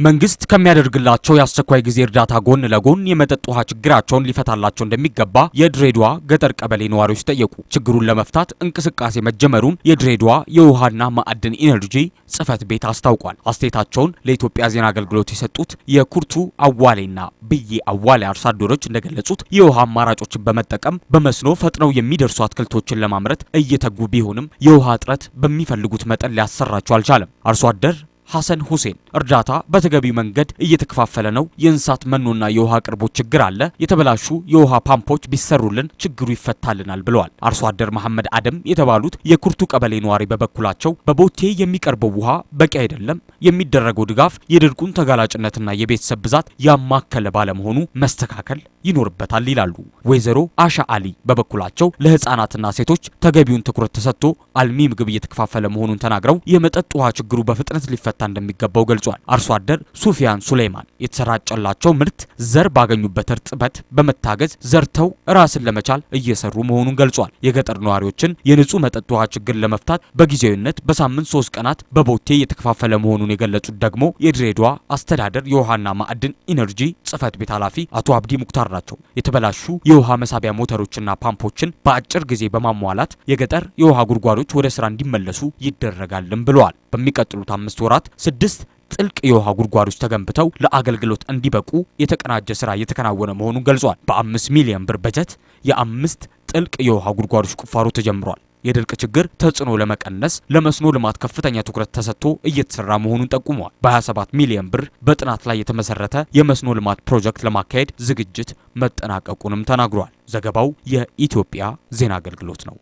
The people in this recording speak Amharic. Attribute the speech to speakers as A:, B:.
A: መንግስት ከሚያደርግላቸው የአስቸኳይ ጊዜ እርዳታ ጎን ለጎን የመጠጥ ውሃ ችግራቸውን ሊፈታላቸው እንደሚገባ የድሬዳዋ ገጠር ቀበሌ ነዋሪዎች ጠየቁ። ችግሩን ለመፍታት እንቅስቃሴ መጀመሩን የድሬዳዋ የውሃና ማዕድን ኢነርጂ ጽህፈት ቤት አስታውቋል። አስተያየታቸውን ለኢትዮጵያ ዜና አገልግሎት የሰጡት የኩርቱ አዋሌና ብዬ አዋሌ አርሶ አደሮች እንደገለጹት የውሃ አማራጮችን በመጠቀም በመስኖ ፈጥነው የሚደርሱ አትክልቶችን ለማምረት እየተጉ ቢሆንም የውሃ እጥረት በሚፈልጉት መጠን ሊያሰራቸው አልቻለም። አርሶ አደር ሐሰን ሁሴን እርዳታ በተገቢው መንገድ እየተከፋፈለ ነው። የእንስሳት መኖና የውሃ አቅርቦት ችግር አለ። የተበላሹ የውሃ ፓምፖች ቢሰሩልን ችግሩ ይፈታልናል ብለዋል። አርሶ አደር መሐመድ አደም የተባሉት የኩርቱ ቀበሌ ነዋሪ በበኩላቸው በቦቴ የሚቀርበው ውሃ በቂ አይደለም፣ የሚደረገው ድጋፍ የድርቁን ተጋላጭነትና የቤተሰብ ብዛት ያማከለ ባለመሆኑ መስተካከል ይኖርበታል ይላሉ። ወይዘሮ አሻ አሊ በበኩላቸው ለህፃናትና ሴቶች ተገቢውን ትኩረት ተሰጥቶ አልሚ ምግብ እየተከፋፈለ መሆኑን ተናግረው የመጠጥ ውሃ ችግሩ በፍጥነት ሊፈታ እንደሚገባው ገልጿል። አርሶ አደር ሱፊያን ሱሌማን የተሰራጨላቸው ምርት ዘር ባገኙበት እርጥበት በመታገዝ ዘርተው ራስን ለመቻል እየሰሩ መሆኑን ገልጿል። የገጠር ነዋሪዎችን የንጹህ መጠጥ ውሃ ችግር ለመፍታት በጊዜያዊነት በሳምንት 3 ቀናት በቦቴ የተከፋፈለ መሆኑን የገለጹት ደግሞ የድሬዳዋ አስተዳደር የውሃና ማዕድን ኢነርጂ ጽህፈት ቤት ኃላፊ አቶ አብዲ ሙክታር ናቸው። የተበላሹ የውሃ መሳቢያ ሞተሮችና ፓምፖችን በአጭር ጊዜ በማሟላት የገጠር የውሃ ጉድጓዶች ወደ ስራ እንዲመለሱ ይደረጋልም ብለዋል። በሚቀጥሉት 5 ወራት 6 ጥልቅ የውሃ ጉድጓዶች ተገንብተው ለአገልግሎት እንዲበቁ የተቀናጀ ስራ እየተከናወነ መሆኑን ገልጿል። በ5 ሚሊዮን ብር በጀት የ5 ጥልቅ የውሃ ጉድጓዶች ቁፋሮ ተጀምሯል። የድርቅ ችግር ተጽዕኖ ለመቀነስ ለመስኖ ልማት ከፍተኛ ትኩረት ተሰጥቶ እየተሰራ መሆኑን ጠቁመዋል። በ27 ሚሊዮን ብር በጥናት ላይ የተመሰረተ የመስኖ ልማት ፕሮጀክት ለማካሄድ ዝግጅት መጠናቀቁንም ተናግሯል። ዘገባው የኢትዮጵያ ዜና አገልግሎት ነው።